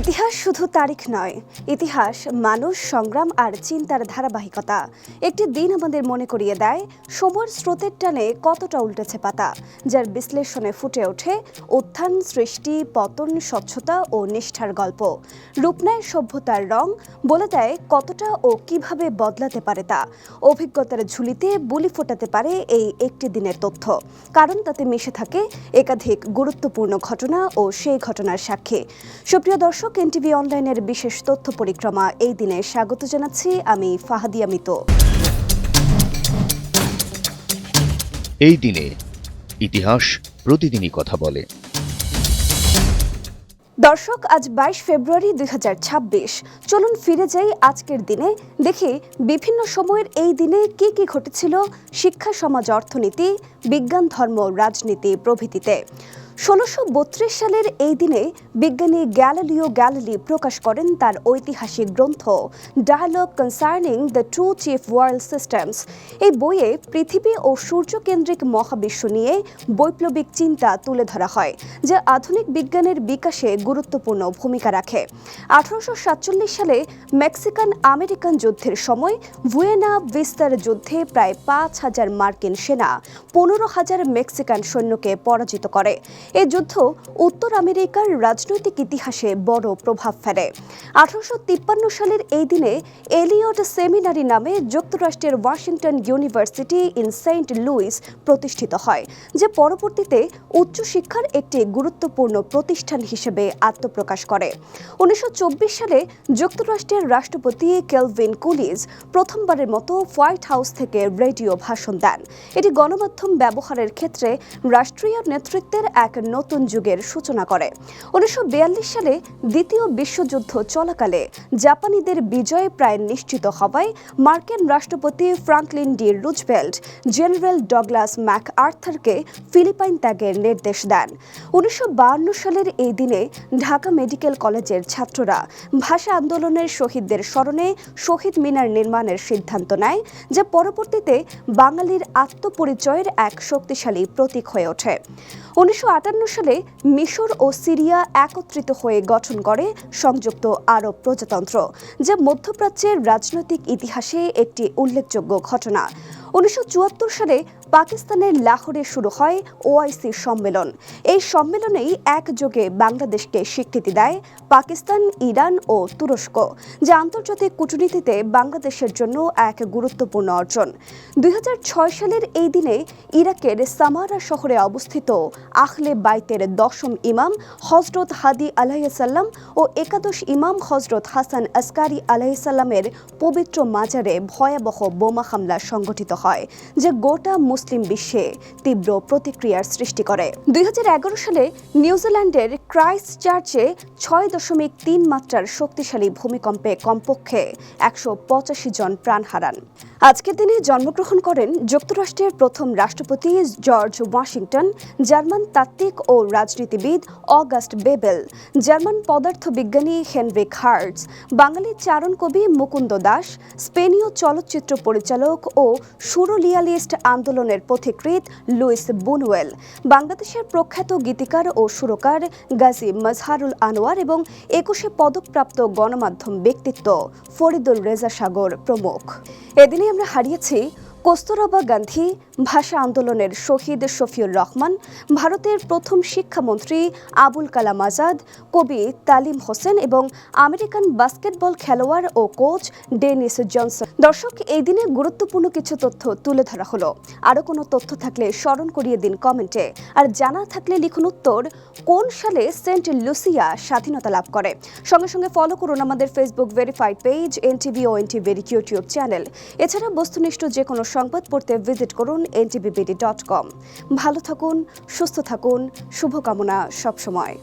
ইতিহাস শুধু তারিখ নয়, ইতিহাস মানুষ, সংগ্রাম আর চিন্তার ধারাবাহিকতা। একটি দিন আমাদের মনে করিয়ে দেয় সময়ের স্রোতের টানে কতটা উল্টেছে পাতা, যার বিশ্লেষণে ফুটে ওঠে উত্থান, সৃষ্টি, পতন, স্বচ্ছতা ও নিষ্ঠার গল্প। রূপ নেয় সভ্যতার রং, বলে দেয় কতটা ও কিভাবে বদলাতে পারে তা। অভিজ্ঞতার ঝুলিতে বুলি ফোটাতে পারে এই একটি দিনের তথ্য, কারণ তাতে মিশে থাকে একাধিক গুরুত্বপূর্ণ ঘটনা ও সেই ঘটনার সাক্ষী। সুপ্রিয় দর্শক, এনটিভি অনলাইনের বিশেষ তথ্য পরিক্রমা এই দিনে স্বাগত জানাচ্ছি আমি ফাহাদিয়া মিতু। এই দিনে ইতিহাস প্রতিদিনই কথা বলে। দর্শক, আজ 22 ফেব্রুয়ারি 2026। চলুন ফিরে যাই আজকের দিনে, দেখি বিভিন্ন সময়ের এই দিনে কি কি ঘটেছিল শিক্ষা, সমাজ, অর্থনীতি, বিজ্ঞান, ধর্ম, রাজনীতি প্রভৃতিতে। 1632 সালের এই দিনে বিজ্ঞানী গ্যালিলিও গ্যালিলি প্রকাশ করেন তার ঐতিহাসিক গ্রন্থ dialogue concerning the two chief world systems. এই বইয়ে পৃথিবী ও সূর্যকেন্দ্রিক মহাবিশ্ব নিয়ে বৈপ্লবিক চিন্তা তুলে ধরা হয়, যা আধুনিক বিজ্ঞানের বিকাশে গুরুত্বপূর্ণ ভূমিকা রাখে। 1847 সালে মেক্সিকান আমেরিকান যুদ্ধের সময় বুয়েনা ভিস্তার যুদ্ধে প্রায় 5000 মার্কিন সেনা 15,000 মেক্সিকান সৈন্যকে পরাজিত করে। এই যুদ্ধ উত্তর আমেরিকার রাজনৈতিক ইতিহাসে বড় প্রভাব ফেলে। 1853 সালের এই দিনে এলিয়ট সেমিনারি নামে যুক্তরাষ্ট্রের Washington University in Saint Louis প্রতিষ্ঠিত হয়, যে পরবর্তীতে উচ্চশিক্ষার একটি গুরুত্বপূর্ণ প্রতিষ্ঠান হিসেবে আত্মপ্রকাশ করে। 1924 সালে যুক্তরাষ্ট্রের রাষ্ট্রপতি কেলভিন কুলিজ প্রথমবারের মতো হোয়াইট হাউস থেকে রেডিও ভাষণ দেন। এটি গণমাধ্যম ব্যবহারের ক্ষেত্রে রাষ্ট্রীয় নেতৃত্বের এক নতুন যুগের সূচনা করে। 1942 সালে দ্বিতীয় বিশ্বযুদ্ধ চলাকালে জাপানিদের বিজয় প্রায় নিশ্চিত হওয়ায় মার্কিন রাষ্ট্রপতি Franklin D Roosevelt general Douglas ম্যাক আর্থারকে ফিলিপাইন ত্যাগের নির্দেশ দেন। 1952 সালের এই দিনে ঢাকা মেডিকেল কলেজের ছাত্ররা ভাষা আন্দোলনের শহীদদের স্মরণে শহীদ মিনার নির্মাণের সিদ্ধান্ত নেয়, যা পরবর্তীতে বাঙালির আত্মপরিচয়ের এক শক্তিশালী প্রতীক হয়ে ওঠে। 1958 সালে মিশর ও সিরিয়া একত্রিত হয়ে গঠন করে সংযুক্ত আরব প্রজাতন্ত্র, যা মধ্যপ্রাচ্যের রাজনৈতিক ইতিহাসে একটি উল্লেখযোগ্য ঘটনা। 1974 সালে পাকিস্তানের লাহোরে শুরু হয় ওআইসি সম্মেলন। এই সম্মেলনেই একযোগে বাংলাদেশকে স্বীকৃতি দেয় পাকিস্তান, ইরান ও তুরস্ক, যা আন্তর্জাতিক কূটনীতিতে বাংলাদেশের জন্য এক গুরুত্বপূর্ণ অর্জন। 2006 সালের এই দিনে ইরাকের সামারা শহরে অবস্থিত আহলে বাইতের 10ম ইমাম হজরত হাদি আলাইহিসসালাম ও 11 ইমাম হজরত হাসান আসকারি আলাইহিসসালামের পবিত্র মাজারে ভয়াবহ বোমা হামলা সংঘটিত হয়, যা গোটা মুসলিম বিশ্বে তীব্র প্রতিক্রিয়ার সৃষ্টি করে। 2011 সালে নিউজিল্যান্ডের ক্রাইস্ট চার্চে 6.3 মাত্রার শক্তিশালী ভূমিকম্পে কমপক্ষে 185 জন প্রাণ হারান। আজকের দিনে জন্মগ্রহণ করেন যুক্তরাষ্ট্রের প্রথম রাষ্ট্রপতি জর্জ ওয়াশিংটন, জার্মান তাত্ত্বিক ও রাজনীতিবিদ অগাস্ট বেবেল, জার্মান পদার্থবিজ্ঞানী হেনরিক হার্টজ, বাঙালি চারণ কবি মুকুন্দ দাস, স্পেনীয় চলচ্চিত্র পরিচালক ও সুররিয়ালিস্ট আন্দোলনের পথিকৃৎ লুইস বুনুয়েল, বাংলাদেশের প্রখ্যাত গীতিকার ও সুরকার গাজী মাজহারুল আনোয়ার এবং 21 পদকপ্রাপ্ত গণমাধ্যম ব্যক্তিত্ব ফরিদুর রেজা সাগর প্রমুখ। এদিনে আমরা হারিয়েছি কস্তুরবা গান্ধী, ভাষা আন্দোলনের শহীদ শফিউর রহমান, ভারতের প্রথম শিক্ষামন্ত্রী আবুল কালাম আজাদ, কবি তালিম হোসেন এবং আমেরিকান বাস্কেটবল খেলোয়াড় ও কোচ ডেনিস জনসন। দর্শক, এই দিনে গুরুত্বপূর্ণ কিছু তথ্য তুলে ধরা হলো। আরও কোনো তথ্য থাকলে স্মরণ করিয়ে দিন কমেন্টে, আর জানা থাকলে লিখুন উত্তর কোন সালে সেন্ট লুসিয়া স্বাধীনতা লাভ করে। সঙ্গে সঙ্গে ফলো করুন আমাদের ফেসবুক ভেরিফাইড পেজ এনটিভি ও এনটিভির ইউটিউব চ্যানেল। এছাড়া বস্তুনিষ্ঠ যে কোনো সংবাদ পড়তে ভিজিট করুন ntvbd.com। ভালো থাকুন, সুস্থ থাকুন, শুভকামনা সবসময়।